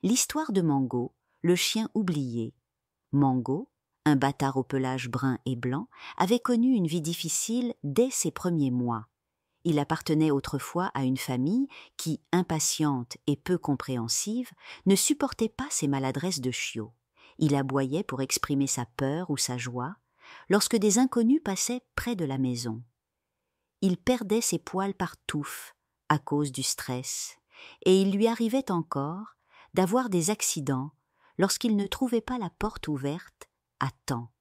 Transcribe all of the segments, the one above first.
L'histoire de Mango, le chien oublié. Mango, un bâtard au pelage brun et blanc, avait connu une vie difficile dès ses premiers mois. Il appartenait autrefois à une famille qui, impatiente et peu compréhensive, ne supportait pas ses maladresses de chiot. Il aboyait pour exprimer sa peur ou sa joie lorsque des inconnus passaient près de la maison. Il perdait ses poils par touffes à cause du stress, et il lui arrivait encore d'avoir des accidents lorsqu'il ne trouvait pas la porte ouverte à temps.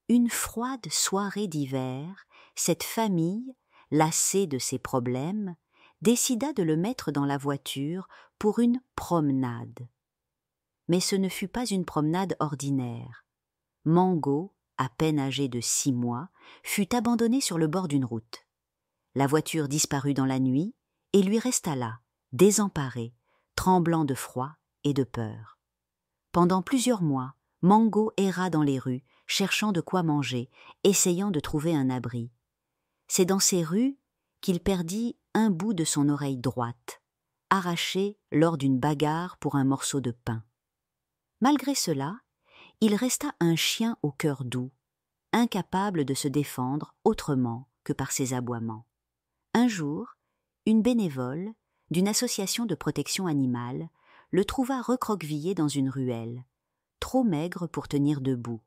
Une froide soirée d'hiver, cette famille, lassée de ses problèmes, décida de le mettre dans la voiture pour une promenade. Mais ce ne fut pas une promenade ordinaire. Mango, à peine âgé de 6 mois, fut abandonné sur le bord d'une route. La voiture disparut dans la nuit et lui resta là, désemparé, tremblant de froid et de peur. Pendant plusieurs mois, Mango erra dans les rues, cherchant de quoi manger, essayant de trouver un abri. C'est dans ces rues qu'il perdit un bout de son oreille droite, arraché lors d'une bagarre pour un morceau de pain. Malgré cela, il resta un chien au cœur doux, incapable de se défendre autrement que par ses aboiements. Un jour, une bénévole d'une association de protection animale le trouva recroquevillé dans une ruelle, trop maigre pour tenir debout.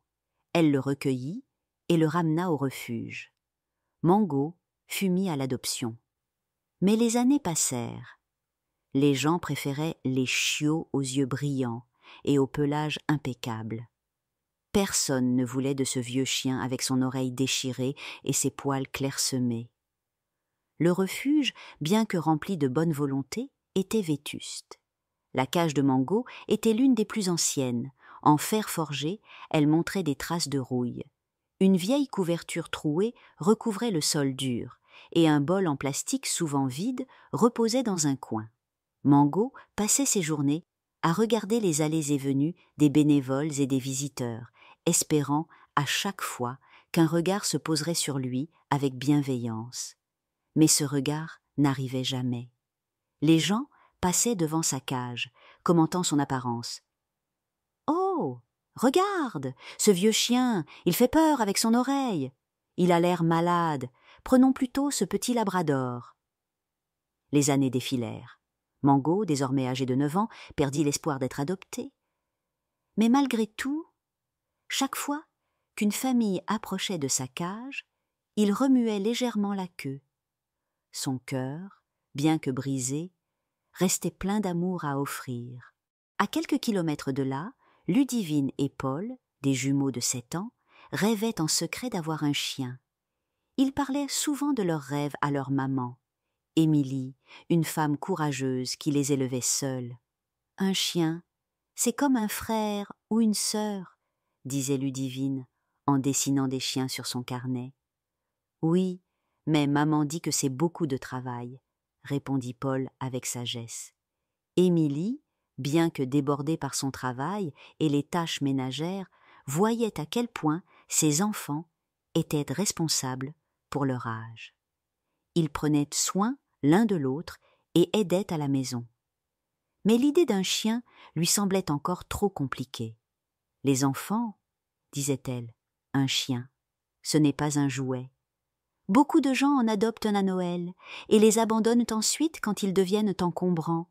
Elle le recueillit et le ramena au refuge. Mango fut mis à l'adoption. Mais les années passèrent. Les gens préféraient les chiots aux yeux brillants et au pelage impeccable. Personne ne voulait de ce vieux chien avec son oreille déchirée et ses poils clairsemés. Le refuge, bien que rempli de bonne volonté, était vétuste. La cage de Mango était l'une des plus anciennes. En fer forgé, elle montrait des traces de rouille. Une vieille couverture trouée recouvrait le sol dur, et un bol en plastique souvent vide reposait dans un coin. Mango passait ses journées à regarder les allées et venues des bénévoles et des visiteurs, espérant à chaque fois qu'un regard se poserait sur lui avec bienveillance. Mais ce regard n'arrivait jamais. Les gens passaient devant sa cage, commentant son apparence. « Oh, regarde, ce vieux chien, il fait peur avec son oreille. Il a l'air malade, prenons plutôt ce petit labrador. » Les années défilèrent. Mango, désormais âgé de 9 ans, perdit l'espoir d'être adopté. Mais malgré tout, chaque fois qu'une famille approchait de sa cage, il remuait légèrement la queue. Son cœur, bien que brisé, restait plein d'amour à offrir. À quelques kilomètres de là, Ludivine et Paul, des jumeaux de 7 ans, rêvaient en secret d'avoir un chien. Ils parlaient souvent de leurs rêves à leur maman, Émilie, une femme courageuse qui les élevait seule. « Un chien, c'est comme un frère ou une sœur, » disait Ludivine, en dessinant des chiens sur son carnet. « Oui, mais maman dit que c'est beaucoup de travail, » répondit Paul avec sagesse. Émilie, bien que débordée par son travail et les tâches ménagères, voyait à quel point ses enfants étaient responsables pour leur âge. Ils prenaient soin l'un de l'autre et aidaient à la maison. Mais l'idée d'un chien lui semblait encore trop compliquée. « Les enfants, disait-elle, un chien, ce n'est pas un jouet. Beaucoup de gens en adoptent un à Noël et les abandonnent ensuite quand ils deviennent encombrants. »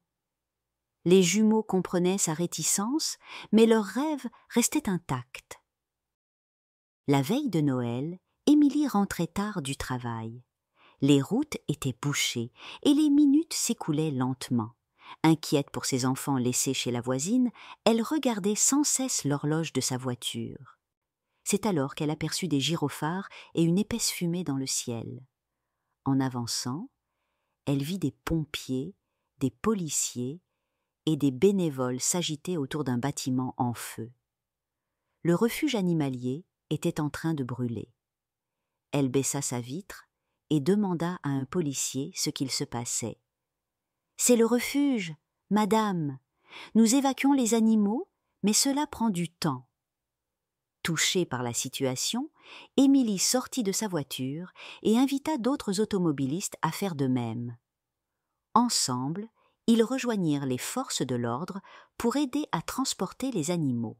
Les jumeaux comprenaient sa réticence, mais leur rêve restait intact. La veille de Noël, Émilie rentrait tard du travail. Les routes étaient bouchées et les minutes s'écoulaient lentement. Inquiète pour ses enfants laissés chez la voisine, elle regardait sans cesse l'horloge de sa voiture. C'est alors qu'elle aperçut des gyrophares et une épaisse fumée dans le ciel. En avançant, elle vit des pompiers, des policiers et des bénévoles s'agiter autour d'un bâtiment en feu. Le refuge animalier était en train de brûler. Elle baissa sa vitre et demanda à un policier ce qu'il se passait. « C'est le refuge, madame. Nous évacuons les animaux, mais cela prend du temps. » Touchée par la situation, Émilie sortit de sa voiture et invita d'autres automobilistes à faire de même. Ensemble, ils rejoignirent les forces de l'ordre pour aider à transporter les animaux.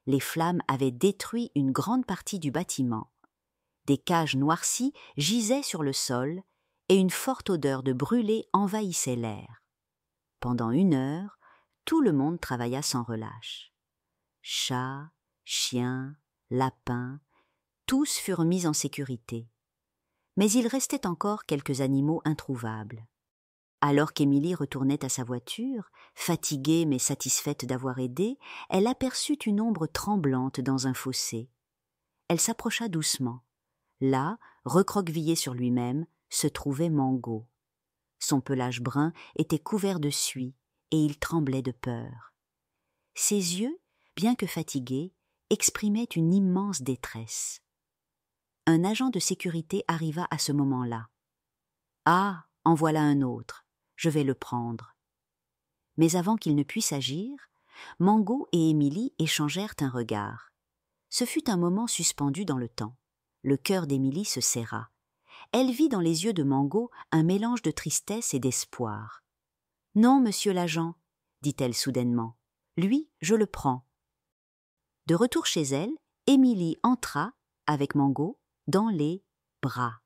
Les flammes avaient détruit une grande partie du bâtiment. Des cages noircies gisaient sur le sol et une forte odeur de brûlé envahissait l'air. Pendant 1 heure, tout le monde travailla sans relâche. Chats, chiens, lapins, tous furent mis en sécurité. Mais il restait encore quelques animaux introuvables. Alors qu'Émilie retournait à sa voiture, fatiguée mais satisfaite d'avoir aidé, elle aperçut une ombre tremblante dans un fossé. Elle s'approcha doucement. Là, recroquevillé sur lui-même, se trouvait Mango. Son pelage brun était couvert de suie et il tremblait de peur. Ses yeux, bien que fatigués, exprimaient une immense détresse. Un agent de sécurité arriva à ce moment-là. « Ah, en voilà un autre, je vais le prendre. » Mais avant qu'il ne puisse agir, Mango et Émilie échangèrent un regard. Ce fut un moment suspendu dans le temps. Le cœur d'Émilie se serra. Elle vit dans les yeux de Mango un mélange de tristesse et d'espoir. « Non, monsieur l'agent, » dit-elle soudainement. « Lui, je le prends. » De retour chez elle, Émilie entra, avec Mango, dans les bras.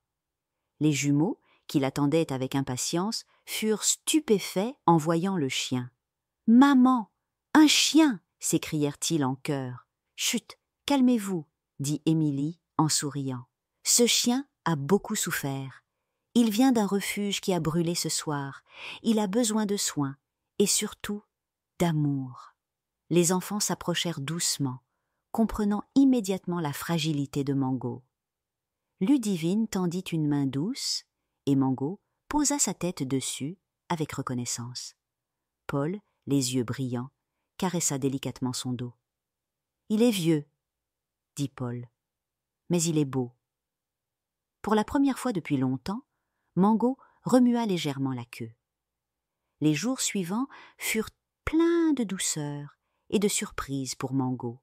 Les jumeaux, qui l'attendaient avec impatience, furent stupéfaits en voyant le chien. « Maman, un chien !» s'écrièrent-ils en chœur. « Chut, calmez-vous, » dit Émilie en souriant. « Ce chien a beaucoup souffert. Il vient d'un refuge qui a brûlé ce soir. Il a besoin de soins et surtout d'amour. » Les enfants s'approchèrent doucement, comprenant immédiatement la fragilité de Mango. Ludivine tendit une main douce et Mango posa sa tête dessus avec reconnaissance. Paul, les yeux brillants, caressa délicatement son dos. « Il est vieux, » dit Paul, « mais il est beau. » Pour la première fois depuis longtemps, Mango remua légèrement la queue. Les jours suivants furent pleins de douceur et de surprise pour Mango.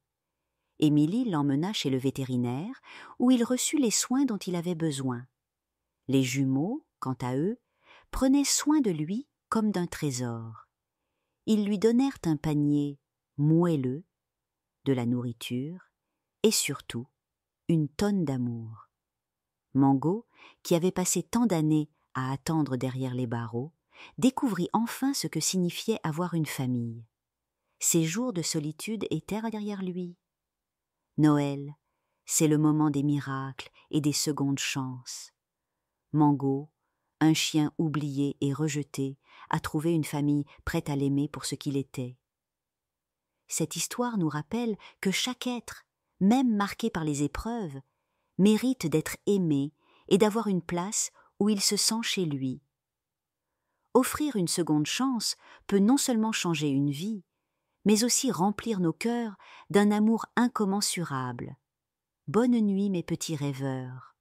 Émilie l'emmena chez le vétérinaire, où il reçut les soins dont il avait besoin. Les jumeaux, quant à eux, prenaient soin de lui comme d'un trésor. Ils lui donnèrent un panier moelleux, de la nourriture et surtout une tonne d'amour. Mango, qui avait passé tant d'années à attendre derrière les barreaux, découvrit enfin ce que signifiait avoir une famille. Ses jours de solitude étaient derrière lui. Noël, c'est le moment des miracles et des secondes chances. Mango, un chien oublié et rejeté, a trouvé une famille prête à l'aimer pour ce qu'il était. Cette histoire nous rappelle que chaque être, même marqué par les épreuves, mérite d'être aimé et d'avoir une place où il se sent chez lui. Offrir une seconde chance peut non seulement changer une vie, mais aussi remplir nos cœurs d'un amour incommensurable. Bonne nuit, mes petits rêveurs.